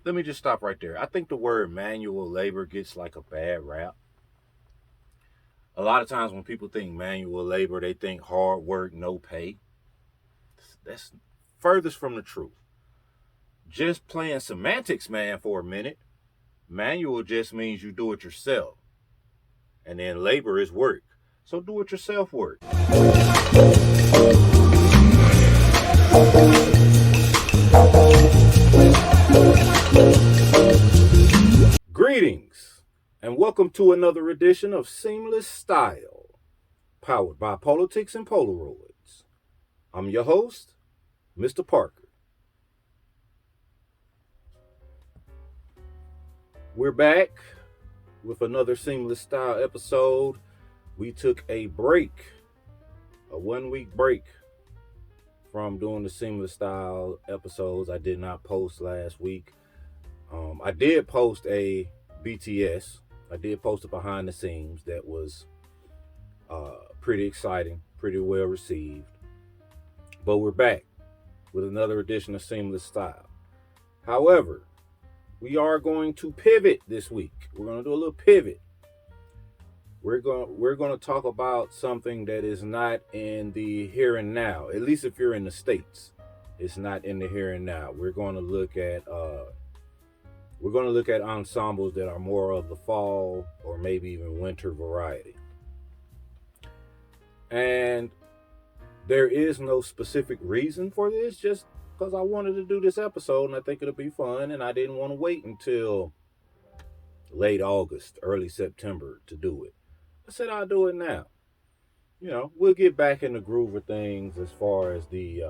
let me just stop right there. I think the word manual labor gets like a bad rap. A lot of times when people think manual labor, they think hard work, no pay. That's furthest from the truth. Just playing semantics, man, for a minute. Manual just means you do it yourself. And then labor is work. So do it yourself work. Greetings, and welcome to another edition of Seamless Style, powered by Politics and Polaroids. I'm your host, Mr. Parker. We're back with another Seamless Style episode. We took a break, a 1 week break from doing the Seamless Style episodes. I did not post last week. I did post a BTS. I did post a behind the scenes that was pretty exciting, pretty well received. But we're back with another edition of Seamless Style. However, we are going to pivot this week. We're going to do a little pivot. We're going to talk about something that is not in the here and now. At least if you're in the States, it's not in the here and now. We're going to look at ensembles that are more of the fall or maybe even winter variety. And there is no specific reason for this, just because I wanted to do this episode and I think it'll be fun, and I didn't want to wait until late August, early September to do it. I said I'll do it now. We'll get back in the groove of things as far as the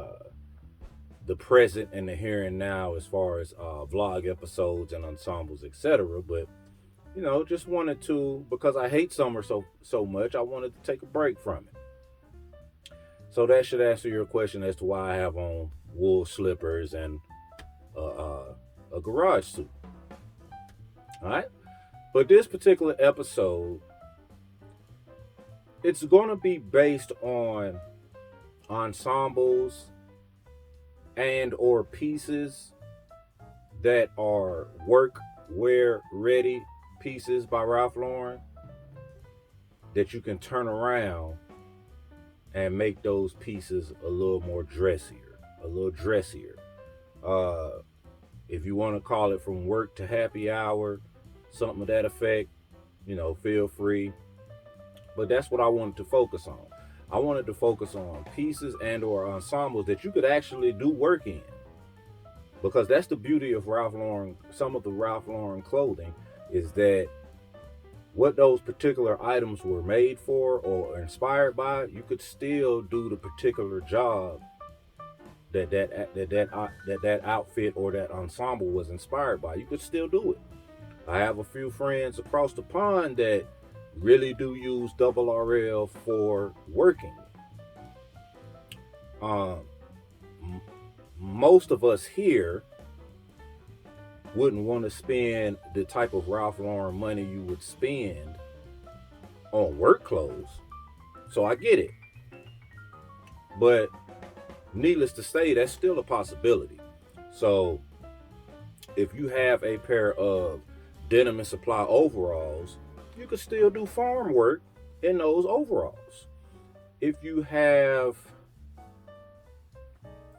present and the here and now, as far as vlog episodes and ensembles, etc. But just wanted to, because I hate summer so much, I wanted to take a break from it. So that should answer your question as to why I have on wool slippers and a garage suit. All right. But this particular episode, it's going to be based on ensembles and or pieces that are workwear ready pieces by Ralph Lauren that you can turn around and make those pieces a little more dressier, a little dressier. If you want to call it from work to happy hour, something of that effect, feel free. But that's what I wanted to focus on. I wanted to focus on pieces and or ensembles that you could actually do work in. Because that's the beauty of Ralph Lauren, some of the Ralph Lauren clothing, is that what those particular items were made for or inspired by, you could still do the particular job that outfit or that ensemble was inspired by. You could still do it. I have a few friends across the pond that really do use double RL for working. Most of us here wouldn't want to spend the type of Ralph Lauren money you would spend on work clothes. So I get it. But needless to say, that's still a possibility. So if you have a pair of Denim and Supply overalls, you could still do farm work in those overalls. If you have,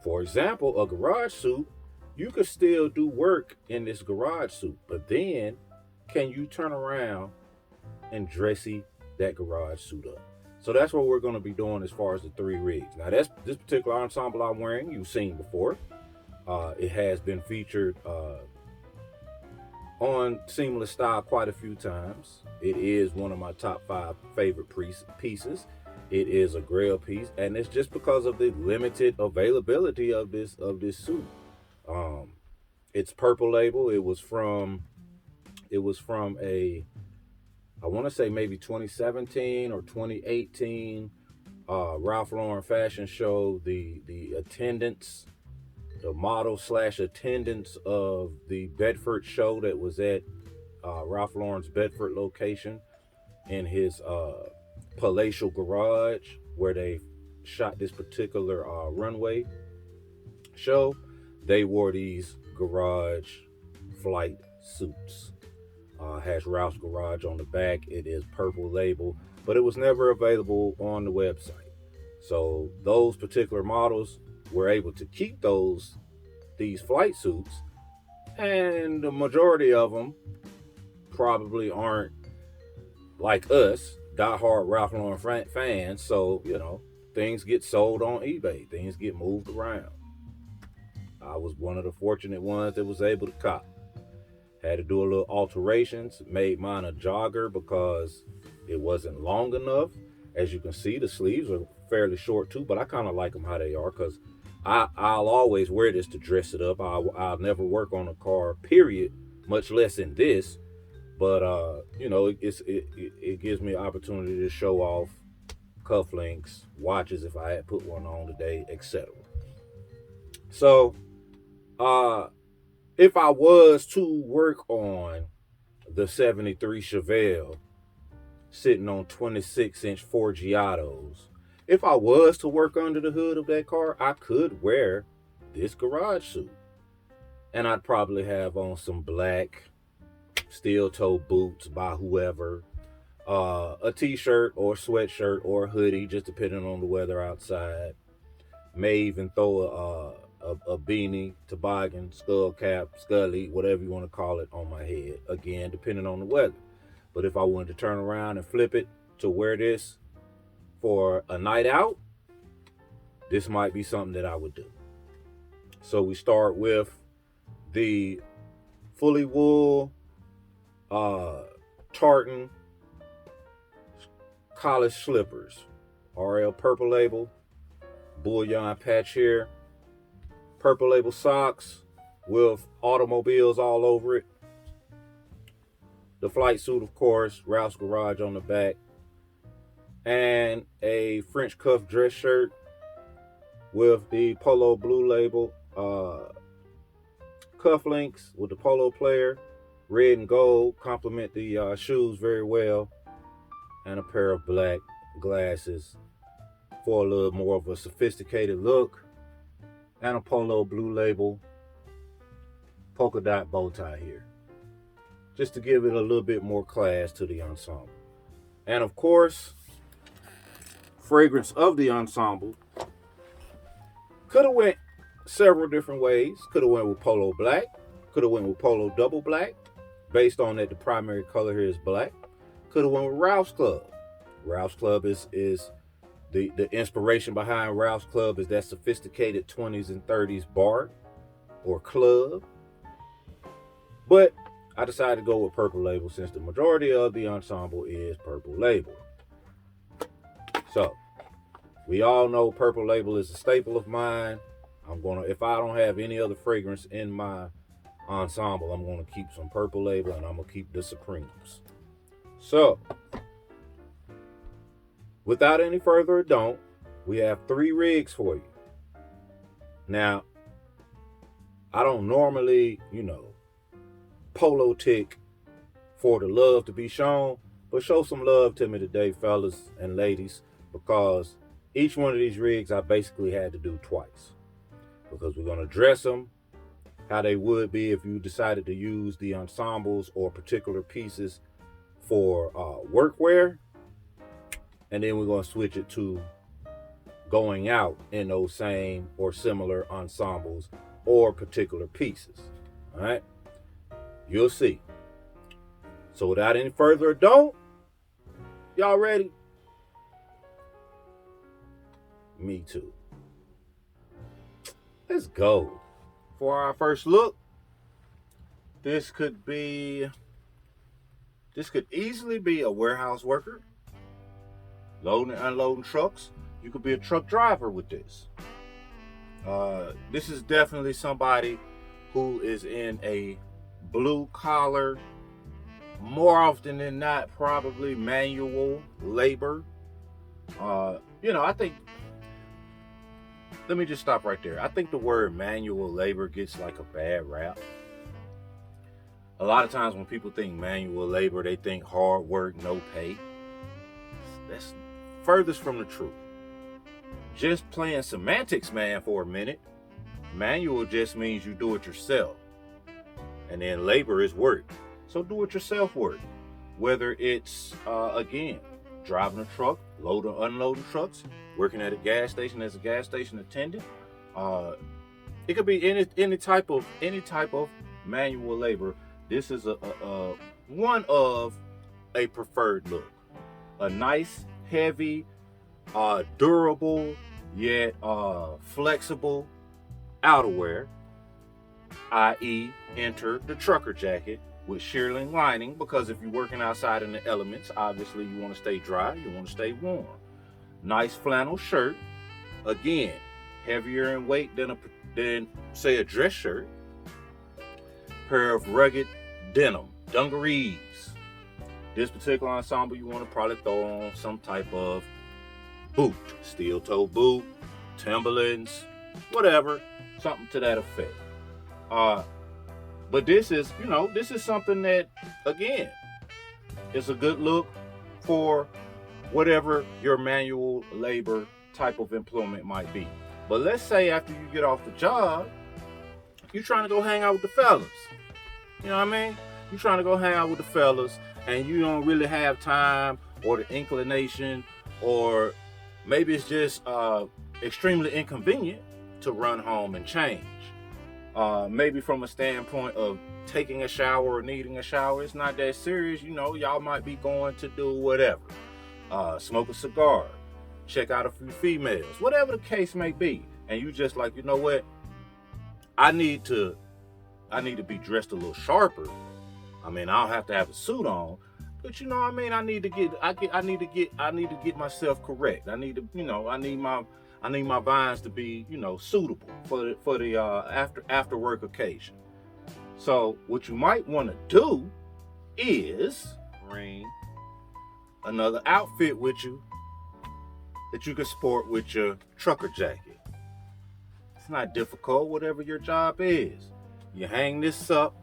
for example, a garage suit, you could still do work in this garage suit, but then can you turn around and dressy that garage suit up? So that's what we're going to be doing as far as the three rigs. Now, that's this particular ensemble I'm wearing, you've seen before. It has been featured on Seamless Style quite a few times. It is one of my top 5 favorite pieces. It is a grail piece, and it's just because of the limited availability of this suit. It's purple label. It was from a, I want to say maybe 2017 or 2018 Ralph Lauren fashion show. The attendance, the model / attendance of the Bedford show that was at Ralph Lauren's Bedford location in his palatial garage where they shot this particular runway show. They wore these garage flight suits. Has Ralph's Garage on the back. It is purple label, but it was never available on the website. So those particular models were able to keep these flight suits, and the majority of them probably aren't like us, diehard Ralph Lauren fans. So, things get sold on eBay, things get moved around. I was one of the fortunate ones that was able to cop. Had to do a little alterations, made mine a jogger because it wasn't long enough. As you can see, the sleeves are fairly short too, but I kind of like them how they are because I'll always wear this to dress it up. I'll never work on a car, period, much less in this. But it gives me an opportunity to show off cufflinks, watches if I had put one on today, etc. So, if I was to work on the 73 Chevelle sitting on 26-inch Forgiatos, if I was to work under the hood of that car, I could wear this garage suit. And I'd probably have on some black steel-toe boots by whoever, a t-shirt or sweatshirt or a hoodie, just depending on the weather outside. May even throw a beanie, toboggan, skull cap, scully, whatever you want to call it, on my head. Again, depending on the weather. But if I wanted to turn around and flip it to wear this for a night out, this might be something that I would do. So we start with the fully wool tartan college slippers. RL purple label, bullion patch here, purple label socks with automobiles all over it. The flight suit, of course, Ralph's Garage on the back, and a French cuff dress shirt with the polo blue label, cufflinks with the polo player, red and gold, complement the shoes very well, and a pair of black glasses for a little more of a sophisticated look, and a polo blue label polka dot bow tie here, just to give it a little bit more class to the ensemble. And of course, fragrance of the ensemble could have went several different ways. Could have went with polo black, could have went with polo double black, based on that the primary color here is black. Could have went with Ralph's Club. Ralph's Club is the inspiration behind Ralph's Club is that sophisticated 20s and 30s bar or club. But I decided to go with purple label since the majority of the ensemble is purple label. So we all know purple label is a staple of mine. If I don't have any other fragrance in my ensemble, I'm gonna keep some purple label, and I'm gonna keep the Supremes. So without any further ado, we have 3 rigs for you. Now, I don't normally, polo tick for the love to be shown, but show some love to me today, fellas and ladies, because each one of these rigs I basically had to do twice, because we're going to dress them how they would be if you decided to use the ensembles or particular pieces for workwear, and then we're going to switch it to going out in those same or similar ensembles or particular pieces. All right, you'll see. So without any further ado, y'all ready? Me too. Let's go. For our first look, this could easily be a warehouse worker loading and unloading trucks. You could be a truck driver with this. This is definitely somebody who is in a blue collar, more often than not, probably manual labor. I think, let me just stop right there. I think the word manual labor gets like a bad rap. A lot of times when people think manual labor, they think hard work, no pay. That's furthest from the truth. Just playing semantics, man, for a minute. Manual just means you do it yourself. And then labor is work. So do it yourself work. Whether it's, again, driving a truck, loading, unloading trucks, working at a gas station as a gas station attendant. It could be any type of manual labor. This is a one of a preferred look. A nice, heavy, durable, yet flexible outerwear, i.e. enter the trucker jacket with shearling lining, because if you're working outside in the elements, obviously you want to stay dry, you want to stay warm. Nice flannel shirt, again, heavier in weight than say a dress shirt. Pair of rugged denim dungarees. This particular ensemble, you want to probably throw on some type of boot, steel toe boot, Timberlands, whatever, something to that effect. But this is something that, again, is a good look for whatever your manual labor type of employment might be. But let's say after you get off the job, you're trying to go hang out with the fellas. You know what I mean? You're trying to go hang out with the fellas, and you don't really have time or the inclination, or maybe it's just extremely inconvenient to run home and change. Maybe from a standpoint of taking a shower or needing a shower, it's not that serious. Y'all might be going to do whatever. Smoke a cigar, check out a few females, whatever the case may be. And you just like, you know what? I need to be dressed a little sharper. I mean, I don't have to have a suit on, but you know what I mean? I need to get myself correct. I need my vines to be, suitable for the after work occasion. So what you might want to do is bring another outfit with you that you can sport with your trucker jacket. It's not difficult, whatever your job is. You hang this up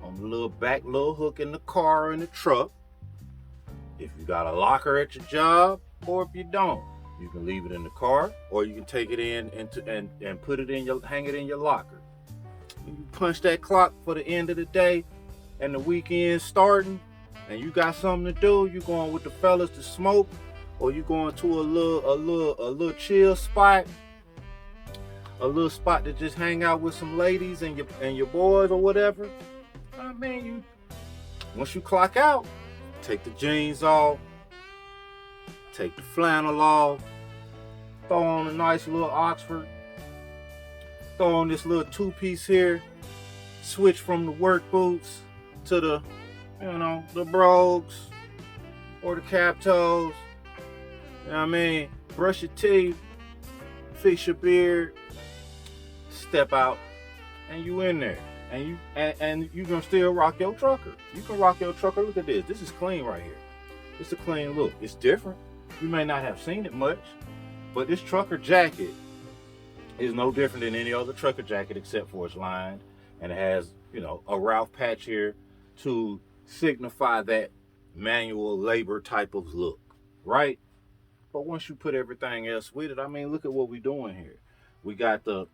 on the little hook in the car or in the truck. If you got a locker at your job, or if you don't, you can leave it in the car, or you can take it in and put it in hang it in your locker. You punch that clock for the end of the day and the weekend starting, and you got something to do. You going with the fellas to smoke, or you going to a little chill spot, a little spot to just hang out with some ladies and your boys or whatever. I mean, once you clock out, take the jeans off, take the flannel off, throw on a nice little Oxford, throw on this little two-piece here, switch from the work boots to the brogues or the cap toes. You know what I mean? Brush your teeth, fix your beard, step out, and you in there. And you gonna still rock your trucker. You can rock your trucker. Look at this. This is clean right here. It's a clean look. It's different. You may not have seen it much, but this trucker jacket is no different than any other trucker jacket, except for it's lined and it has, a Ralph patch here to signify that manual labor type of look, right? But once you put everything else with it, I mean, look at what we're doing here. We got the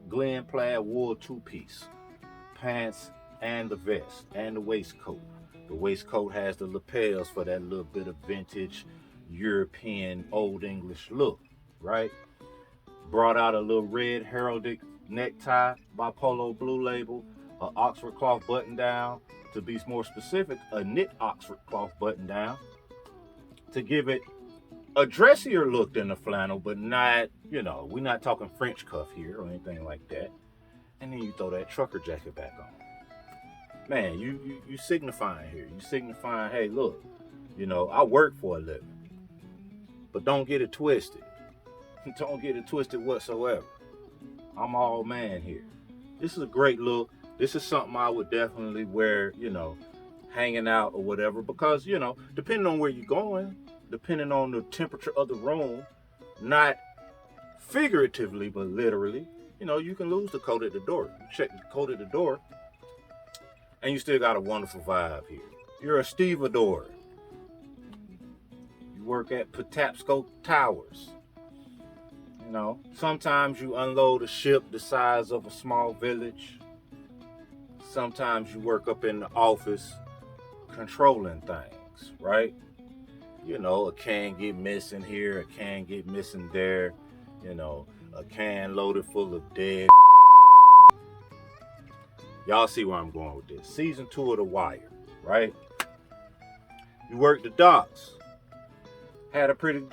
Glen plaid wool two-piece, pants and the vest and the waistcoat. The waistcoat has the lapels for that little bit of vintage European Old English look, right? Brought out a little red heraldic necktie by Polo Blue Label, an Oxford cloth button down, to be more specific, a knit Oxford cloth button down, to give it a dressier look than the flannel, but not, we're not talking French cuff here or anything like that. And then you throw that trucker jacket back on. Man, you signifying here. You signifying, hey, look, I work for a living. But don't get it twisted. Don't get it twisted whatsoever. I'm all man here. This is a great look. This is something I would definitely wear, hanging out or whatever, because, depending on where you're going, depending on the temperature of the room, not figuratively, but literally, you can lose the coat at the door. You check the coat at the door, and you still got a wonderful vibe here. You're a stevedore. You work at Patapsco Towers. Sometimes you unload a ship the size of a small village. sometimes you work up in the office controlling things, right? You know, a can get missing here, a can get missing there, you know, a can loaded full of dead. Y'all see where I'm going with this. Season 2 of The Wire, right? You work the docks. Had a pretty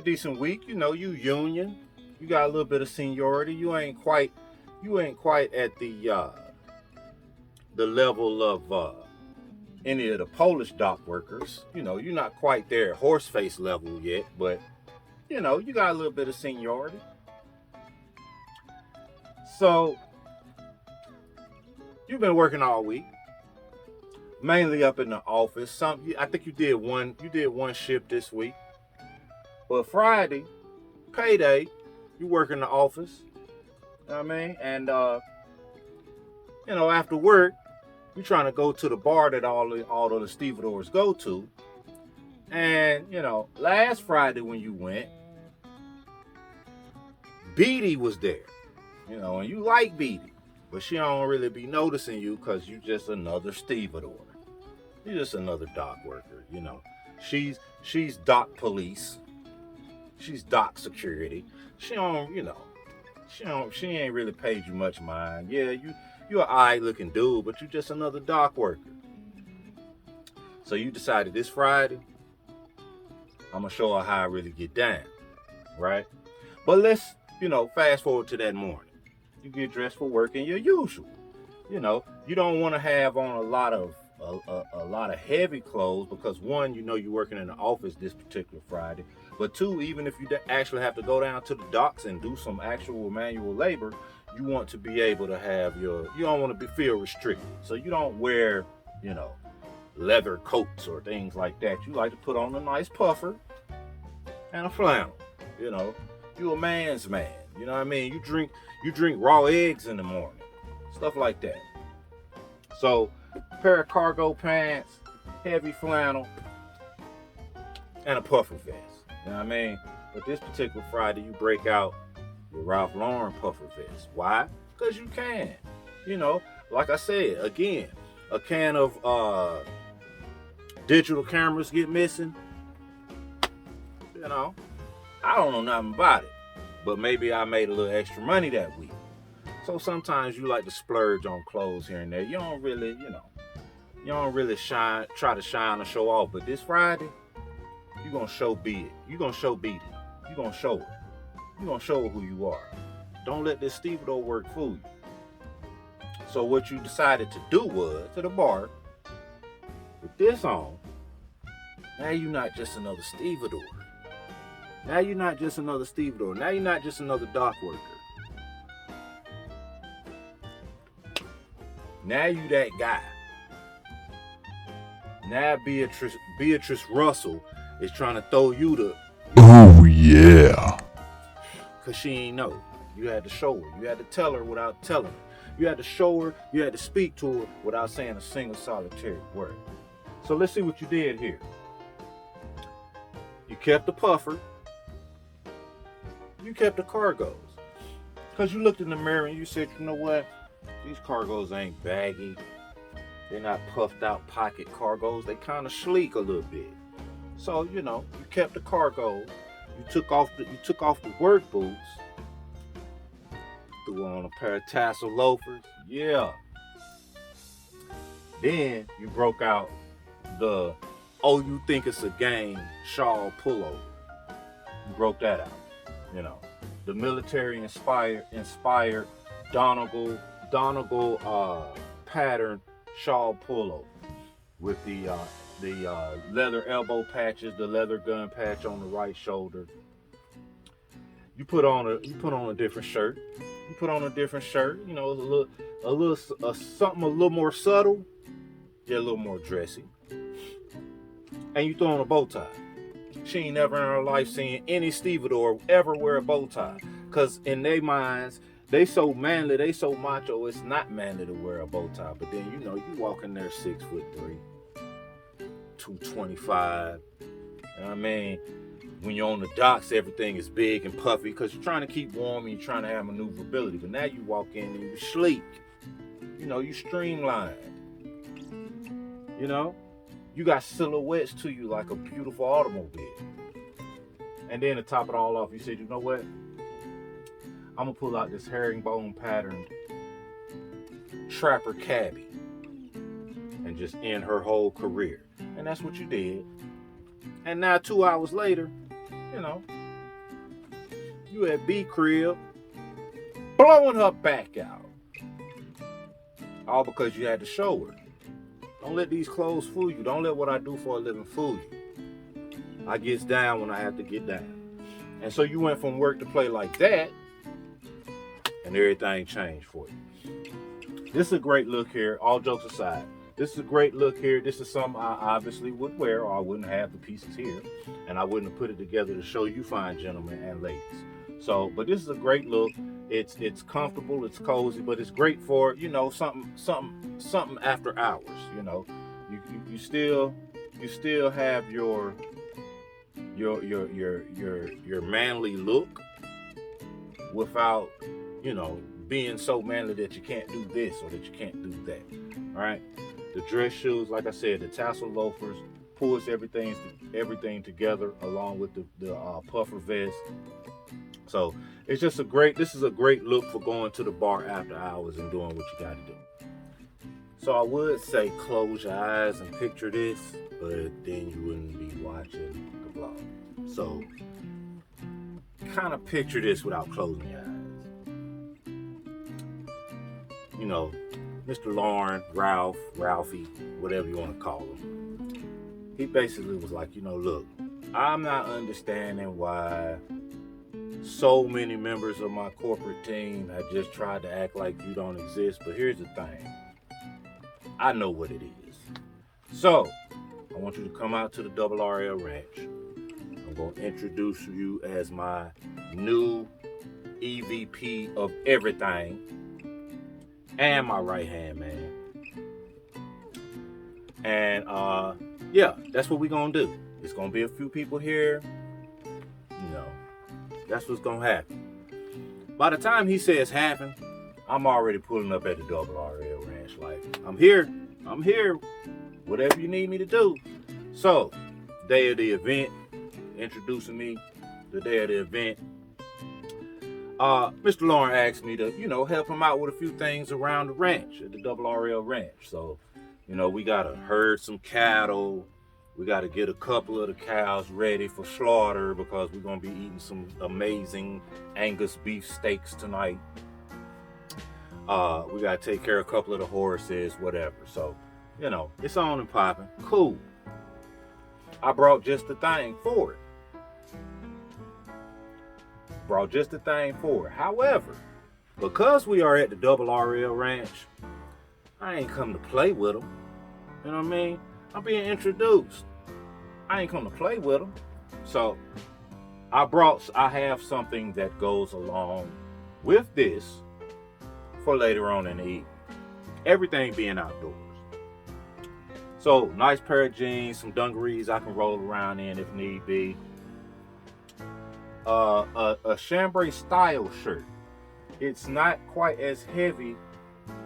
decent week. You know, you union. You got a little bit of seniority. You ain't quite at the level of any of the Polish dock workers. You know, you're not quite there at horseface level yet, but you know, you got a little bit of seniority. So you've been working all week, mainly up in the office. I think you did one shift this week. But Friday, payday, you work in the office. You know what I mean? And you know, after work, you're trying to go to the bar that all of the stevedores go to. And, you know, last Friday when you went, Beatty was there. You know, and you like Beatty, but she don't really be noticing you because you just another stevedore. You're just another dock worker, you know. She's dock police. She's dock security. She ain't really paid you much mind. Yeah, you're an alright looking dude, but you just another dock worker. So you decided this Friday, I'm gonna show her how I really get down, right? But let's, you know, fast forward to that morning. You get dressed for work in your usual. You know, you don't want to have on a lot of heavy clothes because one, you know, you're working in the office this particular Friday. But two, even if you actually have to go down to the docks and do some actual manual labor, you want to be able to have you don't want to feel restricted. So you don't wear, you know, leather coats or things like that. You like to put on a nice puffer and a flannel. You know, you a man's man. You know what I mean? You drink raw eggs in the morning. Stuff like that. So, pair of cargo pants, heavy flannel, and a puffer vest. You know what I mean? But this particular Friday, you break out your Ralph Lauren puffer vest. Why? Because you can. You know, like I said, again, a can of digital cameras get missing. You know, I don't know nothing about it. But maybe I made a little extra money that week. So sometimes you like to splurge on clothes here and there. You don't really try to shine or show off. But this Friday, you're going to show Beat. You're going to show Beat. You're going to show her. You're going to show her who you are. Don't let this stevedore work fool you. So what you decided to do was, to the bar, with this on, now you're not just another stevedore. Now you're not just another stevedore. Now you're not just another dock worker. Now you that guy. Now Beatrice Russell is trying to throw you the... Oh yeah. Because she ain't know. You had to show her. You had to tell her without telling her. You had to show her. You had to speak to her without saying a single solitary word. So let's see what you did here. You kept the puffer. You kept the cargos. Because you looked in the mirror and you said, you know what? These cargos ain't baggy. They're not puffed out pocket cargos. They kind of sleek a little bit. So, you know, you kept the cargos. You took off the work boots. Threw on a pair of tassel loafers. Yeah. Then you broke out the you think it's a game shawl pullover. You broke that out. You know, the military inspired Donegal pattern shawl pullover with the leather elbow patches, the leather gun patch on the right shoulder. You put on a different shirt. You know, something a little more subtle, yeah, a little more dressy. And you throw on a bow tie. She ain't never in her life seen any stevedore ever wear a bow tie. Because in their minds, they so manly, they so macho, it's not manly to wear a bow tie. But then, you know, you walk in there 6'3", 225. You know what I mean? When you're on the docks, everything is big and puffy because you're trying to keep warm and you're trying to have maneuverability. But now you walk in and you're sleek. you streamlined. You got silhouettes to you like a beautiful automobile. And then to top it all off, you said, you know what? I'm gonna pull out this herringbone patterned trapper cabbie and just end her whole career. And that's what you did. And now 2 hours later, you at B crib blowing her back out. All because you had to show her. Don't let these clothes fool you. Don't let what I do for a living fool you. I gets down when I have to get down. And so you went from work to play like that, and everything changed for you. This is a great look here, all jokes aside. This is a great look here. This is something I obviously would wear, or I wouldn't have the pieces here. And I wouldn't have put it together to show you fine gentlemen and ladies. But this is a great look. It's comfortable, it's cozy, but it's great for, something after hours. You still have your manly look without, being so manly that you can't do this or that you can't do that. All right. The dress shoes, like I said, the tassel loafers pulls everything together along with the puffer vest. So this is a great look for going to the bar after hours and doing what you got to do. So I would say close your eyes and picture this, but then you wouldn't be watching the vlog. So kind of picture this without closing your eyes. Mr. Lauren, Ralph, Ralphie, whatever you want to call him. He basically was like, look, I'm not understanding why so many members of my corporate team have just tried to act like you don't exist. But here's the thing. I know what it is. So I want you to come out to the RL Ranch. I'm going to introduce you as my new EVP of everything and my right-hand man. And that's what we're going to do. It's going to be a few people here. That's what's going to happen. By the time he says happen, I'm already pulling up at the RL Ranch. Like, I'm here. Whatever you need me to do. So, day of the event, introducing me, the day of the event. Mr. Lauren asked me to, help him out with a few things around the ranch, at the RL Ranch. So, we got to herd some cattle. We got to get a couple of the cows ready for slaughter because we're going to be eating some amazing Angus beef steaks tonight. We got to take care of a couple of the horses, whatever. So, it's on and popping. Cool. I brought just the thing for it. However, because we are at the RL Ranch, I ain't come to play with them. You know what I mean? I'm being introduced. I ain't come to play with them. So I have something that goes along with this for later on in the evening. Everything being outdoors. So nice pair of jeans, some dungarees I can roll around in if need be. A chambray style shirt. It's not quite as heavy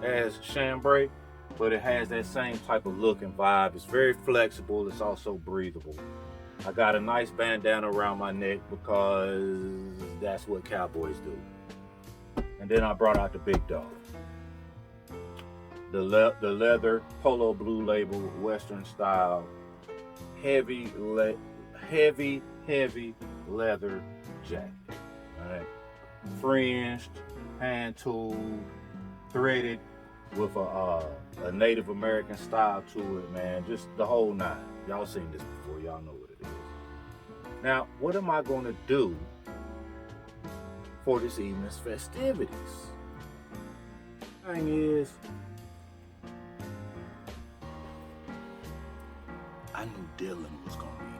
as chambray, but it has that same type of look and vibe. It's very flexible. It's also breathable. I got a nice bandana around my neck because that's what cowboys do. And then I brought out the big dog. The leather polo blue label, Western style, heavy leather jacket. All right, fringed, hand tooled, threaded with a Native American style to it, man. Just the whole nine. Y'all seen this before. Y'all know what it is. Now, what am I going to do for this evening's festivities? Thing is, I knew Dylan was going to be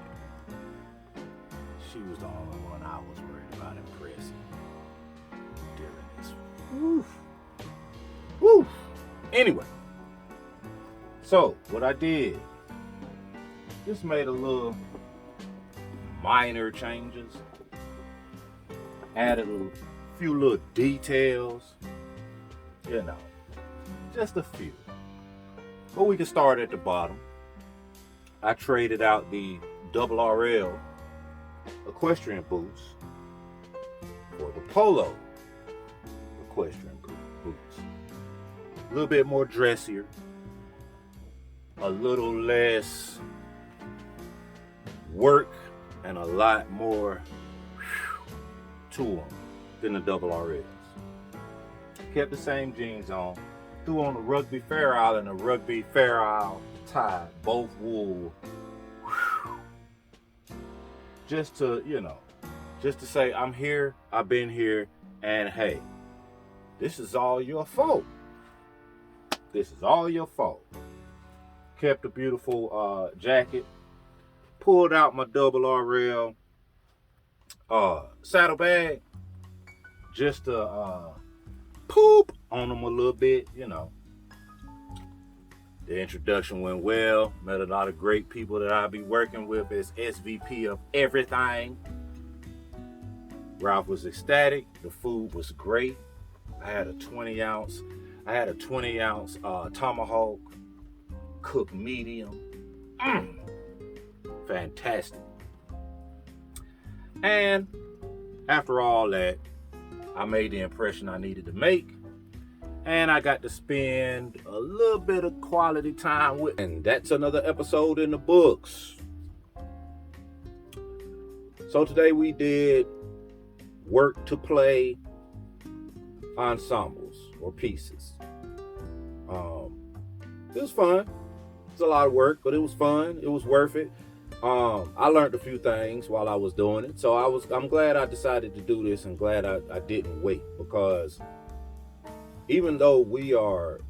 there. She was the only one I was worried about impressing. Dylan is... Woof. Anyway, so what I did, just made a little minor changes, added a few little details, Just a few. But we can start at the bottom. I traded out the RL equestrian boots for the polo equestrian boots. A little bit more dressier, a little less work, and a lot more to them than the RLs. Kept the same jeans on. Threw on the Rugby Fair Isle and the Rugby Fair Isle tie, both wool. Just to, just to say I'm here, I've been here, and hey, this is all your fault. This is all your fault. Kept a beautiful jacket. Pulled out my RL saddlebag just to poop on them a little bit, The introduction went well. Met a lot of great people that I'll be working with as SVP of everything. Ralph was ecstatic. The food was great. I had a 20 ounce tomahawk, cooked medium. Fantastic. And after all that, I made the impression I needed to make. And I got to spend a little bit of quality time with. And that's another episode in the books. So today we did work to play ensembles or pieces. It was fun. It was a lot of work, but it was fun. It was worth it. I learned a few things while I was doing it. So I'm glad I decided to do this and glad I didn't wait, because even though we are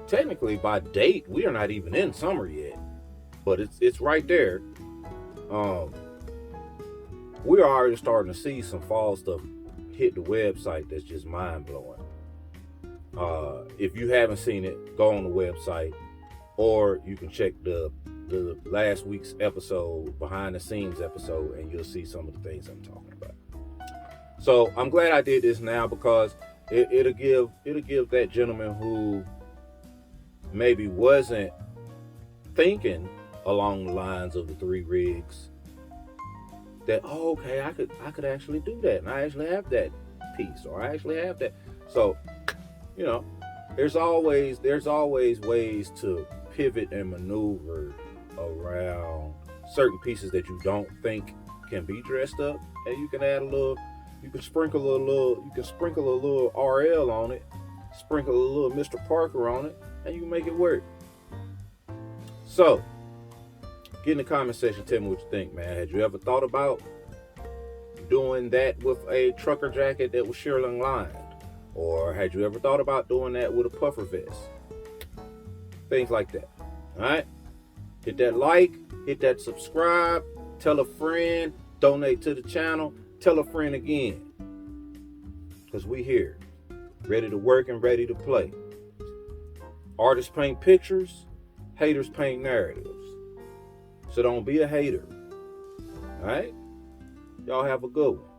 technically by date, we are not even in summer yet, but it's right there. We're already starting to see some fall stuff hit the website that's just mind-blowing. If you haven't seen it, go on the website, or you can check the last week's episode, behind the scenes episode, and you'll see some of the things I'm talking about. So I'm glad I did this now, because it'll give that gentleman who maybe wasn't thinking along the lines of the 3 rigs that, oh, okay, I could actually do that, and I actually have that piece, or I actually have that. So, there's always ways to pivot and maneuver around certain pieces that you don't think can be dressed up, and you can add you can sprinkle a little RL on it, sprinkle a little Mr. Parker on it, and you can make it work. So, get in the comment section, tell me what you think, man. Had you ever thought about doing that with a trucker jacket that was shearling lined? Or had you ever thought about doing that with a puffer vest? Things like that. All right? Hit that like, hit that subscribe, tell a friend, donate to the channel, tell a friend again. Because we here, ready to work and ready to play. Artists paint pictures, haters paint narratives. So don't be a hater. All right? Y'all have a good one.